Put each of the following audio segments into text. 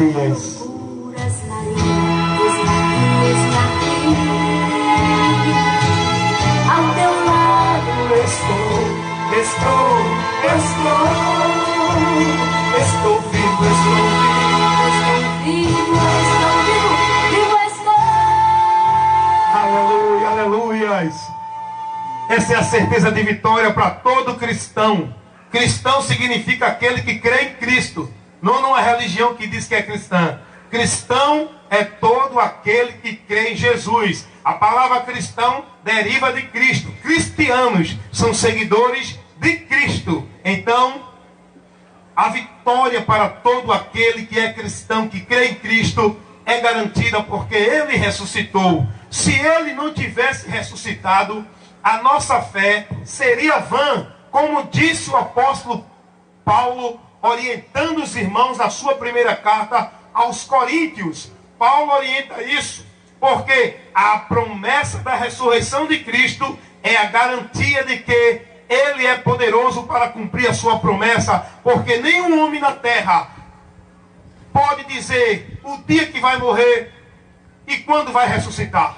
Marias. Puras Marias, ao teu lado estou vivo, vivo estou. Aleluia, aleluias. Essa é a certeza de vitória para todo cristão. Cristão significa aquele que crê em Cristo, não numa religião que diz que é cristã. Cristão é todo aquele que crê em Jesus. A palavra cristão deriva de Cristo. Cristianos são seguidores de Cristo. Então, a vitória para todo aquele que é cristão, que crê em Cristo, é garantida porque Ele ressuscitou. Se Ele não tivesse ressuscitado, a nossa fé seria vã, como disse o apóstolo Paulo, orientando os irmãos na sua primeira carta aos Coríntios. Paulo orienta isso, porque a promessa da ressurreição de Cristo é a garantia de que Ele é poderoso para cumprir a sua promessa, porque nenhum homem na terra pode dizer o dia que vai morrer e quando vai ressuscitar.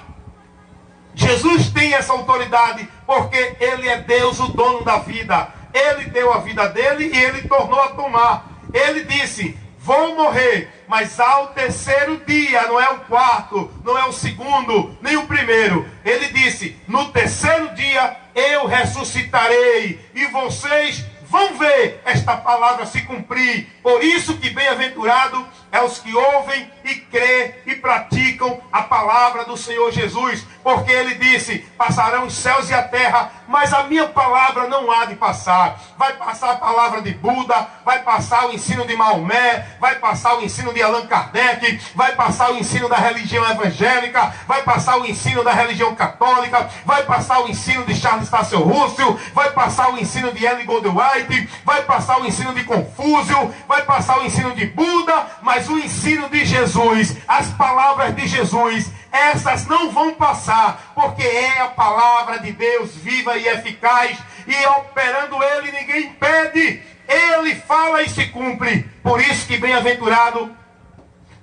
Jesus tem essa autoridade, porque Ele é Deus, o dono da vida. Ele deu a vida dele e Ele tornou a tomar. Ele disse: vou morrer, mas ao terceiro dia, não é o quarto, não é o segundo, nem o primeiro. Ele disse: no terceiro dia eu ressuscitarei, e vocês vão ver esta palavra se cumprir. Por isso que bem-aventurado é os que ouvem e crê e praticam a palavra do Senhor Jesus. Porque Ele disse: passarão os céus e a terra, mas a minha palavra não há de passar. Vai passar a palavra de Buda, vai passar o ensino de Maomé, vai passar o ensino de Allan Kardec, vai passar o ensino da religião evangélica, vai passar o ensino da religião católica, vai passar o ensino de Charles Tasso Russell, vai passar o ensino de Ellen Goldwhite, vai passar o ensino de Confúcio, vai passar o ensino de Buda, mas o ensino de Jesus, as palavras de Jesus, essas não vão passar, porque é a palavra de Deus viva e eficaz, e operando Ele ninguém impede. Ele fala e se cumpre. Por isso que bem-aventurado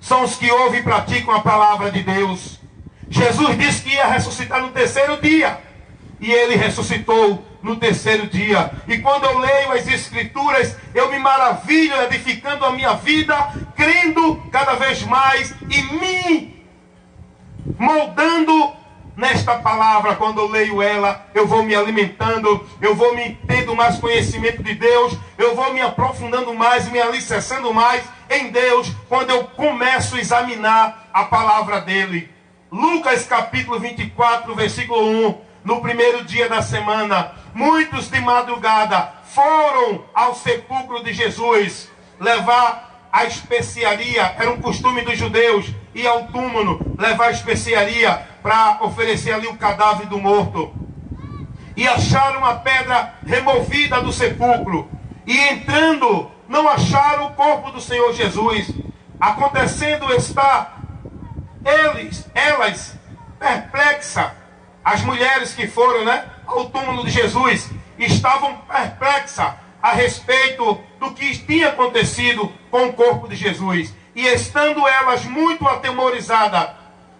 são os que ouvem e praticam a palavra de Deus. Jesus disse que ia ressuscitar no terceiro dia, e Ele ressuscitou no terceiro dia. E quando eu leio as Escrituras, eu me maravilho, edificando a minha vida, crendo cada vez mais e me moldando nesta palavra. Quando eu leio ela, eu vou me alimentando, eu vou me tendo mais conhecimento de Deus, eu vou me aprofundando mais, me alicerçando mais em Deus, quando eu começo a examinar a palavra dele. Lucas capítulo 24, versículo 1. No primeiro dia da semana, muitos de madrugada foram ao sepulcro de Jesus levar a especiaria. Era um costume dos judeus ir ao túmulo, levar a especiaria para oferecer ali o cadáver do morto. E acharam a pedra removida do sepulcro. E entrando, não acharam o corpo do Senhor Jesus. Acontecendo está elas perplexas. As mulheres que foram, ao túmulo de Jesus estavam perplexas a respeito do que tinha acontecido com o corpo de Jesus. E estando elas muito atemorizadas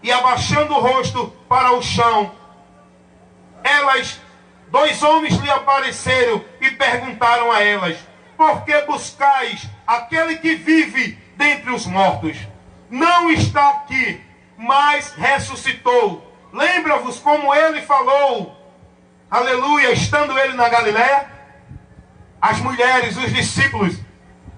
e abaixando o rosto para o chão, dois homens lhe apareceram e perguntaram a elas: por que buscais aquele que vive dentre os mortos? Não está aqui, mas ressuscitou. Lembra-vos como ele falou, aleluia, estando ele na Galileia? As mulheres, os discípulos,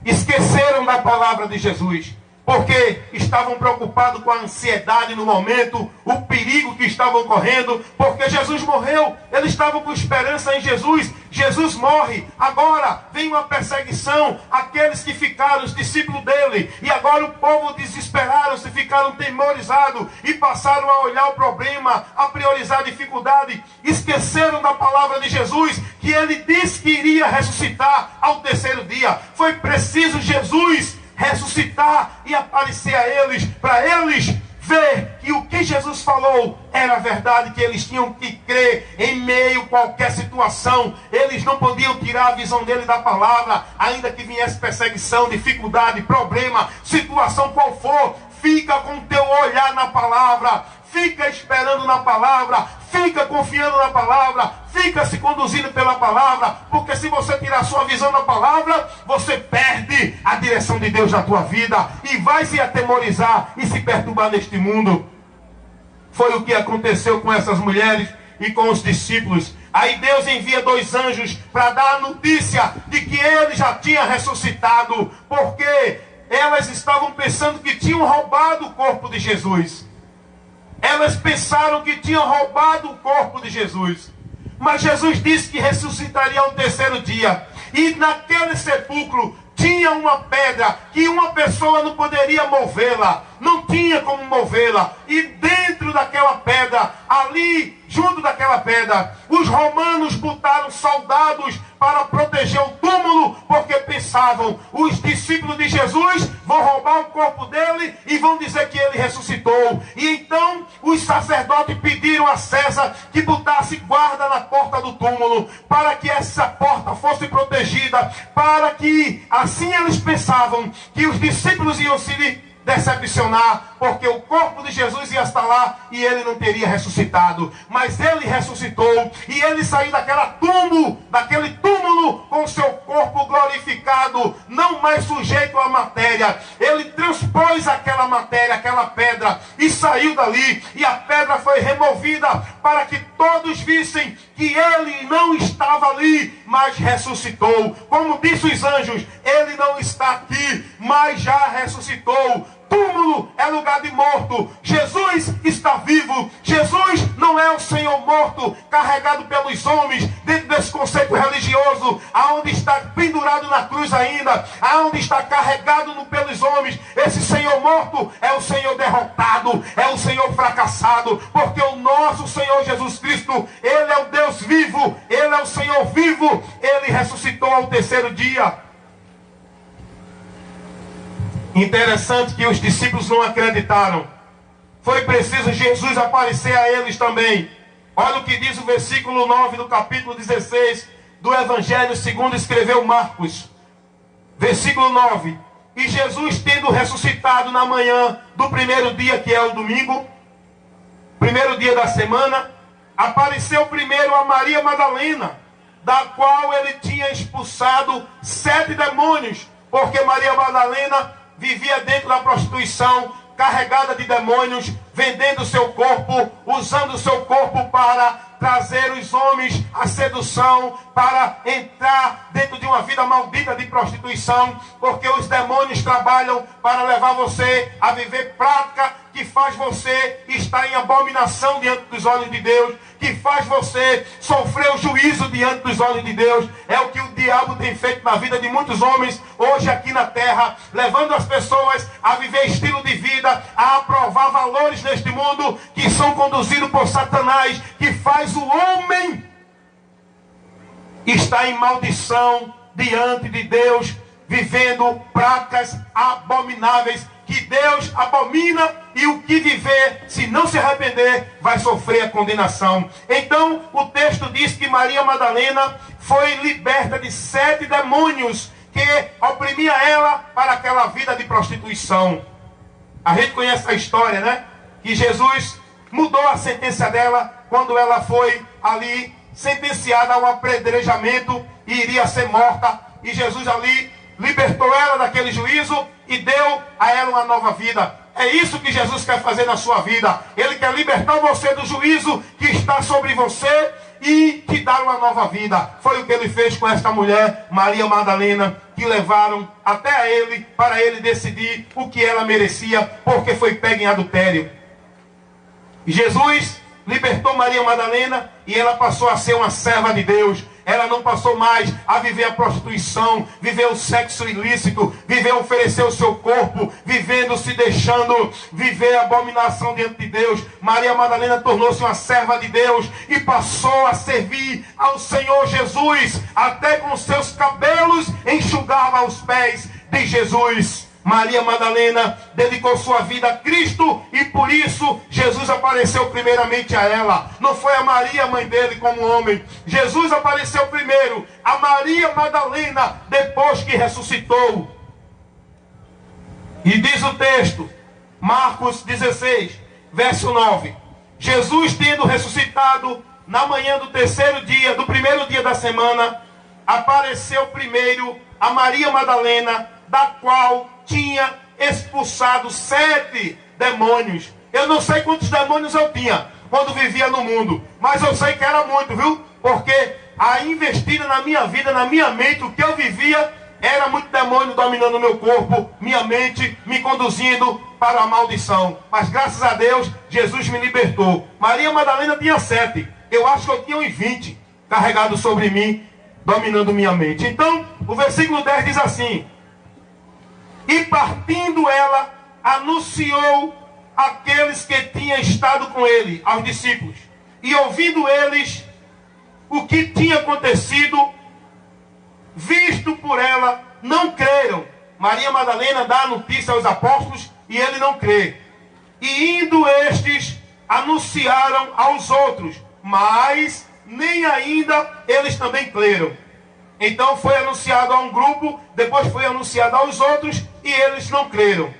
esqueceram da palavra de Jesus, porque estavam preocupados com a ansiedade no momento, o perigo que estavam correndo, porque Jesus morreu, eles estavam com esperança em Jesus. Jesus morre, agora vem uma perseguição, aqueles que ficaram, os discípulos dele, e agora o povo desesperaram-se, ficaram temorizados, e passaram a olhar o problema, a priorizar a dificuldade, esqueceram da palavra de Jesus, que ele disse que iria ressuscitar ao terceiro dia. Foi preciso Jesus ressuscitar e aparecer a eles, para eles ver que o que Jesus falou era verdade, que eles tinham que crer em meio a qualquer situação. Eles não podiam tirar a visão dele da palavra, ainda que viesse perseguição, dificuldade, problema, situação qual for. Fica com o teu olhar na palavra, fica esperando na palavra, fica confiando na palavra, fica se conduzindo pela palavra, porque se você tirar a sua visão da palavra, você perde a direção de Deus na tua vida e vai se atemorizar e se perturbar neste mundo. Foi o que aconteceu com essas mulheres e com os discípulos. Aí Deus envia 2 anjos para dar a notícia de que ele já tinha ressuscitado, porque elas estavam pensando que tinham roubado o corpo de Jesus. Elas pensaram que tinham roubado o corpo de Jesus. Mas Jesus disse que ressuscitaria ao 3º dia. E naquele sepulcro tinha uma pedra que uma pessoa não poderia movê-la. Não tinha como movê-la. E dentro daquela pedra, ali, junto daquela pedra, os romanos botaram soldados para proteger o túmulo, porque pensavam, os discípulos de Jesus vão roubar o corpo dele e vão dizer que ele ressuscitou. E então os sacerdotes pediram a César que botasse guarda na porta do túmulo, para que essa porta fosse protegida, para que, assim eles pensavam, que os discípulos iam se decepcionar, porque o corpo de Jesus ia estar lá e ele não teria ressuscitado. Mas ele ressuscitou e ele saiu daquele túmulo com seu corpo glorificado, não mais sujeito à matéria. Ele transpôs aquela matéria, aquela pedra, e saiu dali, e a pedra foi removida para que todos vissem que ele não estava ali, mas ressuscitou. Como disse os anjos, ele não está aqui, mas já ressuscitou. Túmulo é lugar de morto. Jesus está vivo. Jesus não é o Senhor morto, carregado pelos homens, dentro desse conceito religioso, aonde está pendurado na cruz ainda, aonde está carregado pelos homens. Esse Senhor morto é o Senhor derrotado, é o Senhor fracassado, porque o nosso Senhor Jesus Cristo, ele é o Deus vivo, ele é o Senhor vivo, ele ressuscitou ao 3º dia. Interessante que os discípulos não acreditaram. Foi preciso Jesus aparecer a eles também. Olha o que diz o versículo 9 do capítulo 16 do Evangelho segundo escreveu Marcos. Versículo 9. E Jesus, tendo ressuscitado na manhã do 1º dia, que é o domingo, 1º dia da semana, apareceu primeiro a Maria Madalena, da qual ele tinha expulsado 7 demônios, porque Maria Madalena vivia dentro da prostituição, carregada de demônios, vendendo o seu corpo, usando o seu corpo para trazer os homens à sedução, para entrar dentro de uma vida maldita de prostituição, porque os demônios trabalham para levar você a viver prática que faz você estar em abominação diante dos olhos de Deus, que faz você sofrer o juízo diante dos olhos de Deus. É o que o diabo tem feito na vida de muitos homens hoje aqui na terra, levando as pessoas a viver estilo de vida, a aprovar valores neste mundo que são conduzidos por Satanás, que faz o homem estar em maldição diante de Deus, vivendo práticas abomináveis que Deus abomina, e o que viver, se não se arrepender, vai sofrer a condenação. Então, o texto diz que Maria Madalena foi liberta de 7 demônios que oprimia ela para aquela vida de prostituição. A gente conhece a história, né? Que Jesus mudou a sentença dela quando ela foi ali sentenciada a um apedrejamento e iria ser morta. E Jesus ali libertou ela daquele juízo e deu a ela uma nova vida. É isso que Jesus quer fazer na sua vida. Ele quer libertar você do juízo que está sobre você e te dar uma nova vida. Foi o que ele fez com esta mulher, Maria Madalena, que levaram até a ele, para ele decidir o que ela merecia, porque foi pega em adultério. Jesus libertou Maria Madalena e ela passou a ser uma serva de Deus. Ela não passou mais a viver a prostituição, viver o sexo ilícito, viver oferecer o seu corpo, vivendo, se deixando viver a abominação diante de Deus. Maria Madalena tornou-se uma serva de Deus e passou a servir ao Senhor Jesus, até com seus cabelos enxugava os pés de Jesus. Maria Madalena dedicou sua vida a Cristo e por isso Jesus apareceu primeiramente a ela. Não foi a Maria, mãe dele, como homem. Jesus apareceu primeiro a Maria Madalena depois que ressuscitou. E diz o texto, Marcos 16, verso 9. Jesus, tendo ressuscitado na manhã do do primeiro dia da semana, apareceu primeiro a Maria Madalena, da qual tinha expulsado 7 demônios. Eu não sei quantos demônios eu tinha quando vivia no mundo, mas eu sei que era muito, viu? Porque a investida na minha vida, na minha mente, o que eu vivia, era muito demônio dominando o meu corpo, minha mente, me conduzindo para a maldição. Mas graças a Deus, Jesus me libertou. Maria Madalena tinha 7. Eu acho que eu tinha uns 20 carregados sobre mim, dominando minha mente. Então, o versículo 10 diz assim: e partindo ela, anunciou àqueles que tinham estado com ele, aos discípulos. E ouvindo eles o que tinha acontecido, visto por ela, não creram. Maria Madalena dá a notícia aos apóstolos e ele não crê. E indo estes, anunciaram aos outros, mas nem ainda eles também creram. Então foi anunciado a um grupo, depois foi anunciado aos outros e eles não creram.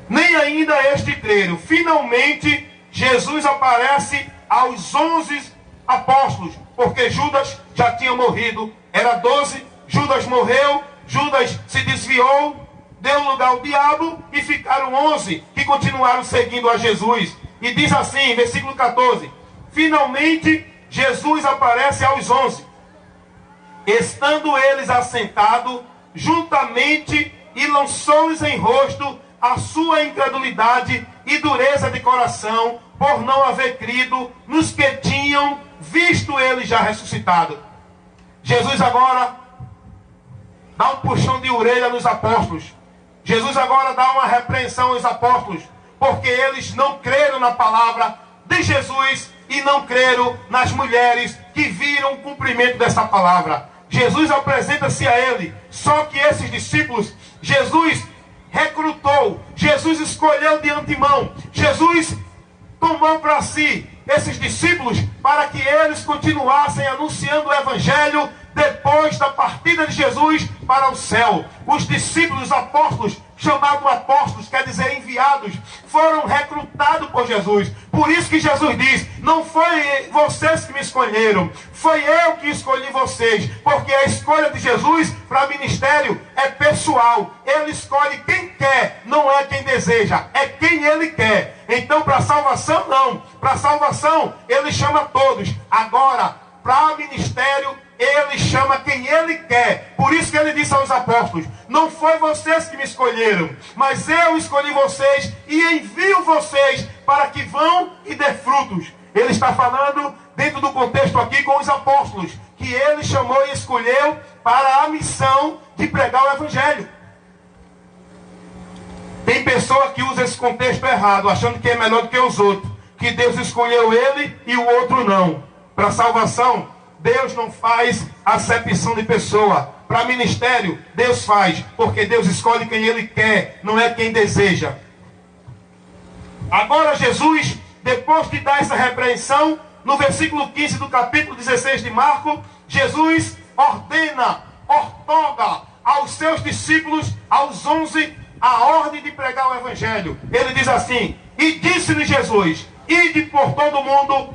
Nem ainda este creram. Finalmente, Jesus aparece aos 11 apóstolos, porque Judas já tinha morrido. Era 12, Judas morreu, Judas se desviou, deu lugar ao diabo e ficaram 11 que continuaram seguindo a Jesus. E diz assim, versículo 14: finalmente Jesus aparece aos 11, estando eles assentados juntamente, e lançou-lhes em rosto a sua incredulidade e dureza de coração, por não haver crido nos que tinham visto ele já ressuscitado. Jesus agora dá um puxão de orelha nos apóstolos. Jesus agora dá uma repreensão aos apóstolos, porque eles não creram na palavra de Jesus e não creram nas mulheres que viram o cumprimento dessa palavra. Jesus apresenta-se a ele, só que esses discípulos, Jesus recrutou, Jesus escolheu de antemão, Jesus tomou para si esses discípulos para que eles continuassem anunciando o evangelho depois da partida de Jesus para o céu. Os discípulos, os apóstolos, chamados apóstolos, quer dizer enviados, foram recrutados por Jesus. Por isso que Jesus diz: não foi vocês que me escolheram, foi eu que escolhi vocês. Porque a escolha de Jesus para ministério é pessoal. Ele escolhe quem quer, não é quem deseja, é quem ele quer. Então para salvação não, para salvação ele chama todos. Agora para ministério ele chama quem ele quer. Por isso que ele disse aos apóstolos: não foi vocês que me escolheram, mas eu escolhi vocês e envio vocês para que vão e dê frutos. Ele está falando dentro do contexto aqui com os apóstolos, que ele chamou e escolheu para a missão de pregar o evangelho. Tem pessoa que usa esse contexto errado, achando que é melhor do que os outros, que Deus escolheu ele e o outro não. Para salvação, Deus não faz acepção de pessoa. Para ministério, Deus faz, porque Deus escolhe quem ele quer, não é quem deseja. Agora Jesus, depois de dar essa repreensão, no versículo 15 do capítulo 16 de Marcos, Jesus ortoga aos seus discípulos, aos 11, a ordem de pregar o evangelho. Ele diz assim: e disse-lhe Jesus: ide por todo o mundo,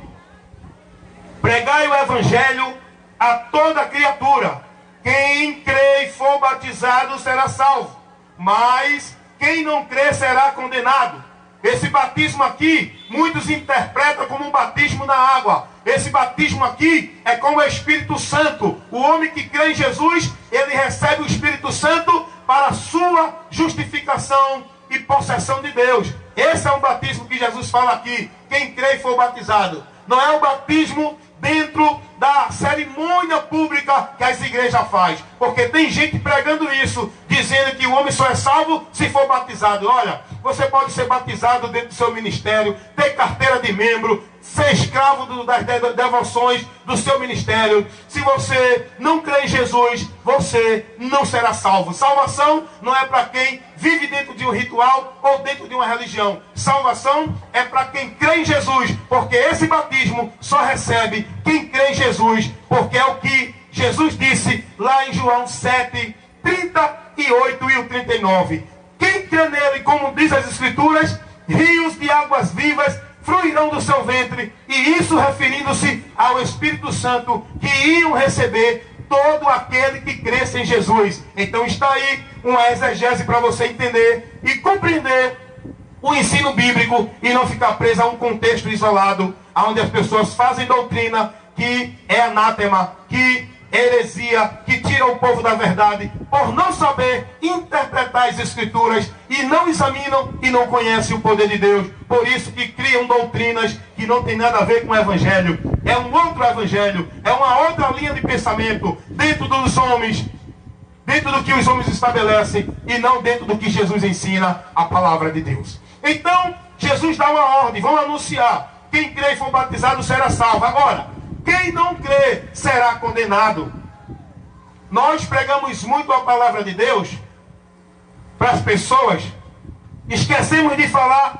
pregai o evangelho a toda criatura. Quem crê e for batizado será salvo, mas quem não crê será condenado. Esse batismo aqui, muitos interpretam como um batismo na água. Esse batismo aqui é com o Espírito Santo. O homem que crê em Jesus, ele recebe o Espírito Santo para a sua justificação e possessão de Deus. Esse é o batismo que Jesus fala aqui. Quem crê e for batizado. Não é o batismo dentro da cerimônia pública que as igrejas fazem. Porque tem gente pregando isso, dizendo que o homem só é salvo se for batizado. Olha, você pode ser batizado dentro do seu ministério. Tem ter carteira de membro, ser escravo das devoções do seu ministério. Se você não crê em Jesus, você não será salvo. Salvação não é para quem vive dentro de um ritual ou dentro de uma religião. Salvação é para quem crê em Jesus, porque esse batismo só recebe quem crê em Jesus, porque é o que Jesus disse lá em João 7, 38 e o 39. Quem crê nele, como diz as Escrituras, rios de águas vivas fluirão do seu ventre, e isso referindo-se ao Espírito Santo que iam receber todo aquele que cresce em Jesus. Então está aí uma exegese para você entender e compreender o ensino bíblico e não ficar preso a um contexto isolado, onde as pessoas fazem doutrina que é anátema, que heresia, que tira o povo da verdade, por não saber interpretar as Escrituras, e não examinam e não conhecem o poder de Deus. Por isso que criam doutrinas que não tem nada a ver com o Evangelho. É um outro Evangelho, é uma outra linha de pensamento dentro dos homens, dentro do que os homens estabelecem, e não dentro do que Jesus ensina, a palavra de Deus. Então, Jesus dá uma ordem, vão anunciar: quem crê e for batizado será salvo. Agora, quem não crê será condenado. Nós pregamos muito a palavra de Deus para as pessoas, esquecemos de falar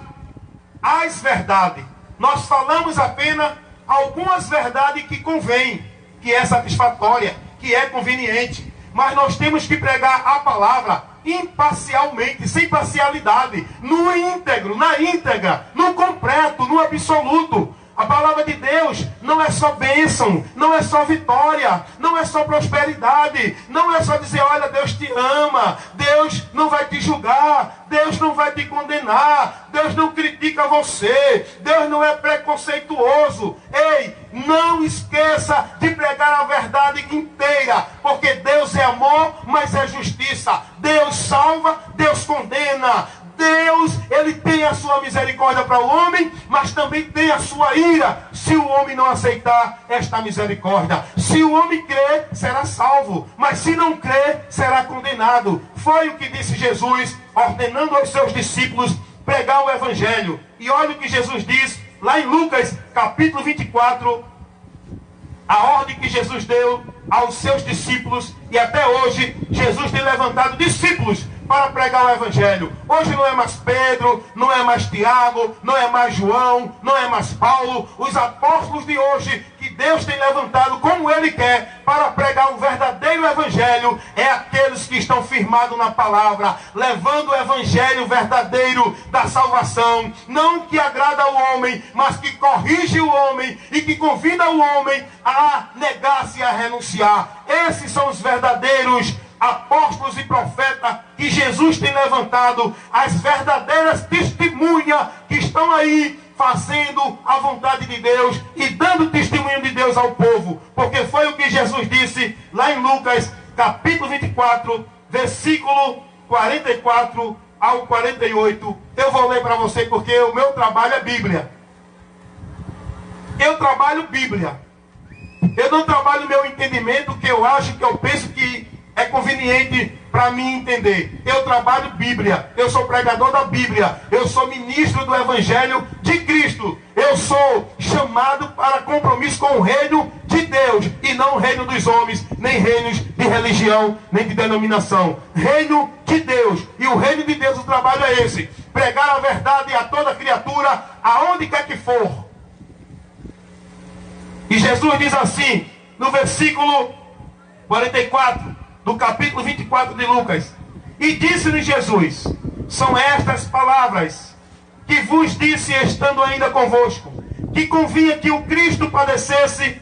as verdades. Nós falamos apenas algumas verdades que convêm, que é satisfatória, que é conveniente. Mas nós temos que pregar a palavra imparcialmente, sem parcialidade, no íntegro, na íntegra, no completo, no absoluto. A palavra de Deus não é só bênção, não é só vitória, não é só prosperidade, não é só dizer: olha, Deus te ama, Deus não vai te julgar, Deus não vai te condenar, Deus não critica você, Deus não é preconceituoso. Ei, não esqueça de pregar a verdade inteira, porque Deus é amor, mas é justiça. Deus salva, Deus condena. Deus, Ele tem a sua misericórdia para o homem, mas também tem a sua ira, se o homem não aceitar esta misericórdia. Se o homem crer, será salvo, mas se não crer, será condenado. Foi o que disse Jesus, ordenando aos seus discípulos pregar o Evangelho. E olha o que Jesus diz lá em Lucas, capítulo 24, a ordem que Jesus deu aos seus discípulos, e até hoje Jesus tem levantado discípulos para pregar o Evangelho. Hoje não é mais Pedro, não é mais Tiago, não é mais João, não é mais Paulo. Os apóstolos de hoje, que Deus tem levantado como Ele quer, para pregar o verdadeiro Evangelho, é aqueles que estão firmados na palavra, levando o Evangelho verdadeiro da salvação, não que agrada ao homem, mas que corrige o homem e que convida o homem a negar-se, a renunciar. Esses são os verdadeiros apóstolos e profetas que Jesus tem levantado, as verdadeiras testemunhas que estão aí fazendo a vontade de Deus e dando testemunho de Deus ao povo, porque foi o que Jesus disse lá em Lucas capítulo 24, versículo 44 ao 48. Eu vou ler para você, porque o meu trabalho é Bíblia. Eu trabalho Bíblia. Eu não trabalho meu entendimento, que eu acho, que eu penso que é conveniente para mim entender. Eu trabalho Bíblia. Eu sou pregador da Bíblia. Eu sou ministro do Evangelho de Cristo. Eu sou chamado para compromisso com o reino de Deus, e não o reino dos homens, nem reinos de religião, nem de denominação. Reino de Deus. E o reino de Deus, o trabalho é esse: pregar a verdade a toda criatura, aonde quer que for. E Jesus diz assim, no versículo 44 do capítulo 24 de Lucas: e disse-lhe Jesus: são estas palavras que vos disse estando ainda convosco, que convinha que o Cristo padecesse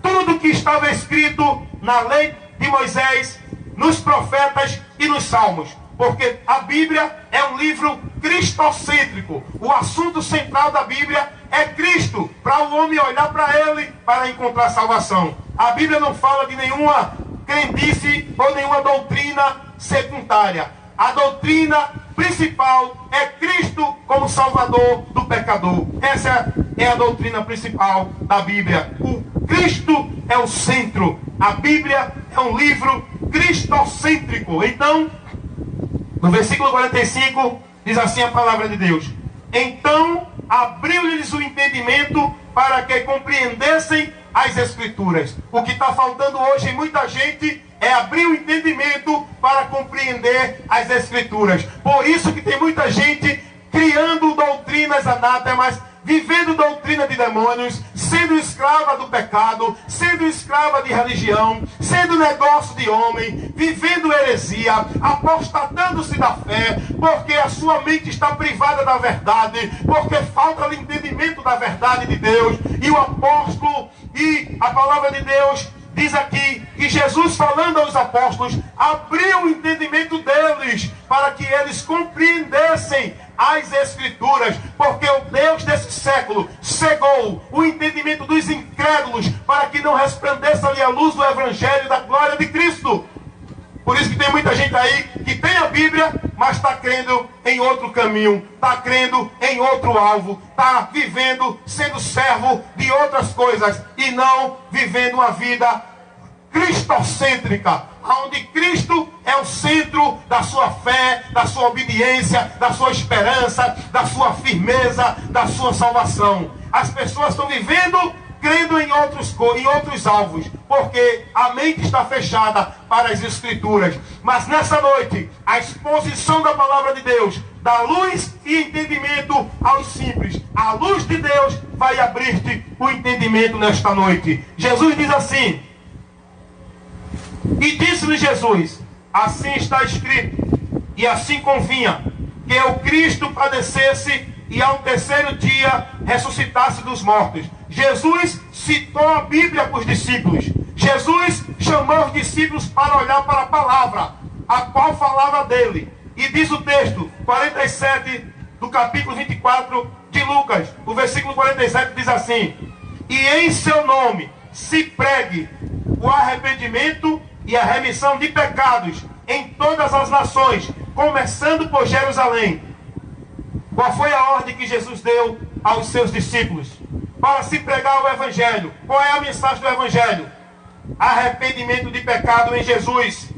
tudo que estava escrito na lei de Moisés, nos profetas e nos salmos. Porque a Bíblia é um livro cristocêntrico. O assunto central da Bíblia é Cristo, para o homem olhar para Ele para encontrar salvação. A Bíblia não fala de nenhuma crendice ou nenhuma doutrina secundária. A doutrina principal é Cristo como Salvador do pecador. Essa é a doutrina principal da Bíblia. O Cristo é o centro. A Bíblia é um livro cristocêntrico. Então, no versículo 45, diz assim a palavra de Deus: então abriu-lhes o entendimento para que compreendessem as Escrituras. O que está faltando hoje em muita gente é abrir o entendimento para compreender as Escrituras. Por isso que tem muita gente criando doutrinas anátemas, vivendo doutrina de demônios, sendo escrava do pecado, sendo escrava de religião, sendo negócio de homem, vivendo heresia, apostatando-se da fé, porque a sua mente está privada da verdade, porque falta o entendimento da verdade de Deus. E o apóstolo e a palavra de Deus diz aqui que Jesus, falando aos apóstolos, abriu o entendimento deles para que eles compreendessem as Escrituras, porque o Deus desse século cegou o entendimento dos incrédulos para que não resplandeça-lhe a luz do Evangelho da glória de Cristo. Por isso que tem muita gente aí que tem a Bíblia, mas está crendo em outro caminho, está crendo em outro alvo, está vivendo, sendo servo de outras coisas e não vivendo uma vida cristocêntrica, onde Cristo é o centro da sua fé, da sua obediência, da sua esperança, da sua firmeza, da sua salvação. As pessoas estão vivendo crendo em outros alvos, porque a mente está fechada para as Escrituras. Mas nessa noite, a exposição da palavra de Deus dá luz e entendimento aos simples. A luz de Deus vai abrir-te o entendimento nesta noite. Jesus diz assim: e disse-lhe Jesus, assim está escrito, e assim convinha, que o Cristo padecesse e ao terceiro dia ressuscitasse dos mortos. Jesus citou a Bíblia para os discípulos. Jesus chamou os discípulos para olhar para a palavra, a qual falava dele. E diz o texto 47 do capítulo 24 de Lucas, o versículo 47 diz assim: e em seu nome se pregue o arrependimento e a remissão de pecados em todas as nações, começando por Jerusalém. Qual foi a ordem que Jesus deu aos seus discípulos? Para se pregar o Evangelho. Qual é a mensagem do Evangelho? Arrependimento de pecado em Jesus,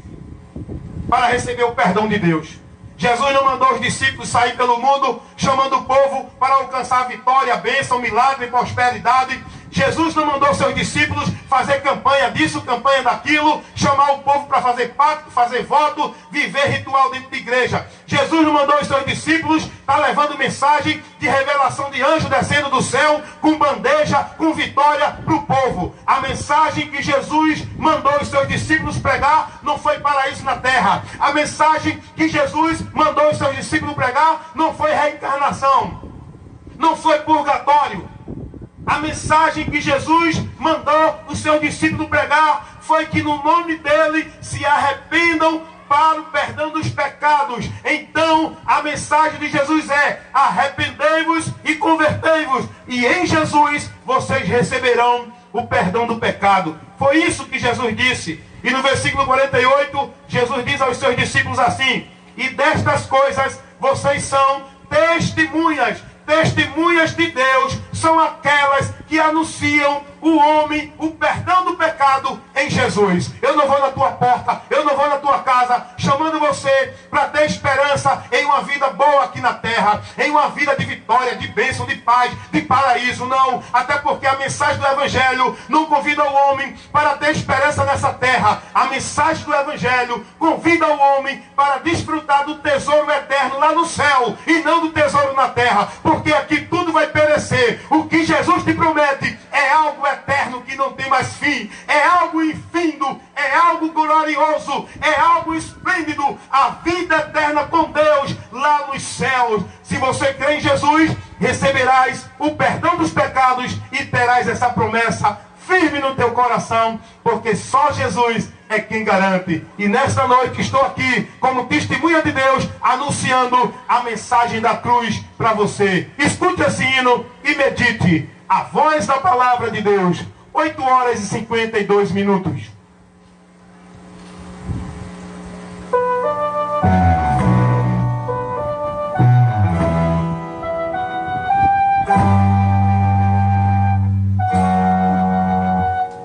para receber o perdão de Deus. Jesus não mandou os discípulos sair pelo mundo chamando o povo para alcançar a vitória, a bênção, milagre, prosperidade. Jesus não mandou seus discípulos fazer campanha disso, campanha daquilo, chamar o povo para fazer pacto, fazer voto, viver ritual dentro de igreja. Jesus não mandou os seus discípulos estar levando mensagem de revelação de anjo descendo do céu, com bandeja, com vitória para o povo. A mensagem que Jesus mandou os seus discípulos pregar não foi paraíso na terra. A mensagem que Jesus mandou os seus discípulos pregar não foi reencarnação, não foi purgatório. A mensagem que Jesus mandou os seus discípulos pregar foi que no nome dele se arrependam para o perdão dos pecados. Então a mensagem de Jesus é: arrependei-vos e convertei-vos, e em Jesus vocês receberão o perdão do pecado. Foi isso que Jesus disse. E no versículo 48, Jesus diz aos seus discípulos assim: e destas coisas vocês são testemunhas. Testemunhas de Deus são aquelas que anunciam o homem, o perdão do pecado em Jesus. Eu não vou na tua porta, eu não vou na tua casa, chamando você para ter esperança em uma vida boa aqui na terra, em uma vida de vitória, de bênção, de paz, de paraíso. Não, até porque a mensagem do Evangelho não convida o homem para ter esperança nessa terra. A mensagem do Evangelho convida o homem para desfrutar do tesouro eterno lá no céu, e não do tesouro na terra, porque aqui tudo vai perecer. O que Jesus te promete é algo eterno que não tem mais fim, é algo infindo, é algo glorioso, é algo esplêndido, a vida eterna com Deus lá nos céus. Se você crê em Jesus, receberás o perdão dos pecados e terás essa promessa firme no teu coração, porque só Jesus é quem garante. E nesta noite estou aqui como testemunha de Deus, anunciando a mensagem da cruz para você. Escute esse hino e medite. A voz da palavra de Deus. 8 horas e 52 minutos.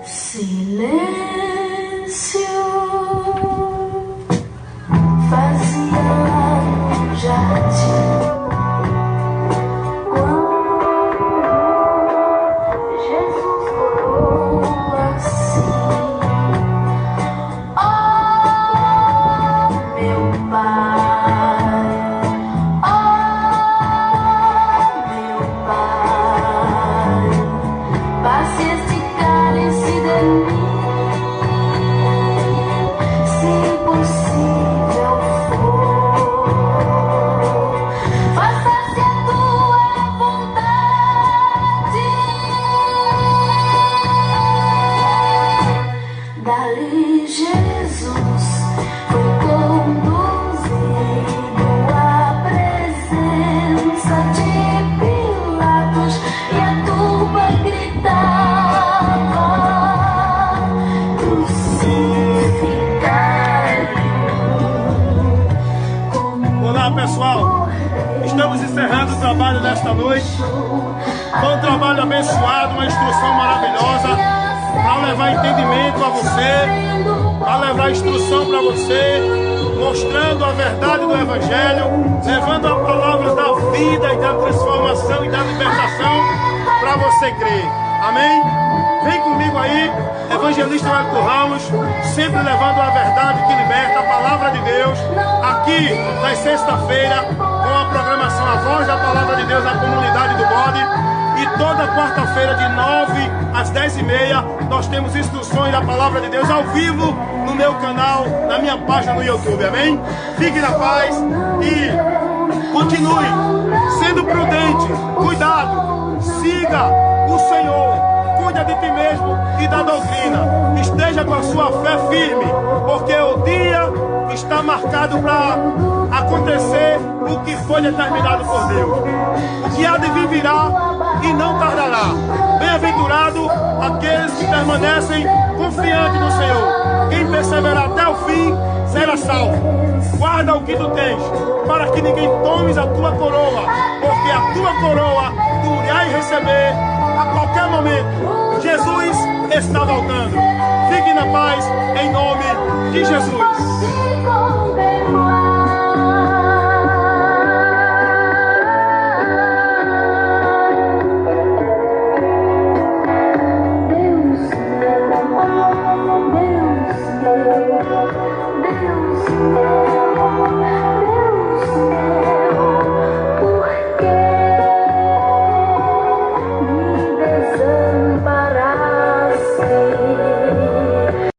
Silêncio fazia no jardim quando Estamos encerrando o trabalho nesta noite. Foi um trabalho abençoado, uma instrução maravilhosa para levar entendimento a você, para levar instrução para você, mostrando a verdade do Evangelho, levando a palavra da vida e da transformação e da libertação para você crer. Amém? Vem comigo aí, evangelista Wellington Ramos, sempre levando a verdade que liberta, a palavra de Deus, aqui na sexta-feira, com a programação A Voz da Palavra de Deus na comunidade do Bode. E toda quarta-feira, de 9 às 10h30, nós temos instruções da palavra de Deus ao vivo no meu canal, na minha página no YouTube. Amém? Fique na paz e continue sendo prudente. Cuidado, siga o Senhor. Cuida de ti mesmo e da doutrina. Esteja com a sua fé firme, porque o dia está marcado para acontecer o que foi determinado por Deus. O que há de vir virá e não tardará. Bem-aventurado aqueles que permanecem confiantes no Senhor. Quem perseverar até o fim será salvo. Guarda o que tu tens, para que ninguém tomes a tua coroa, porque a tua coroa tu irás receber a qualquer momento. Jesus está voltando. Fique na paz em nome de Jesus.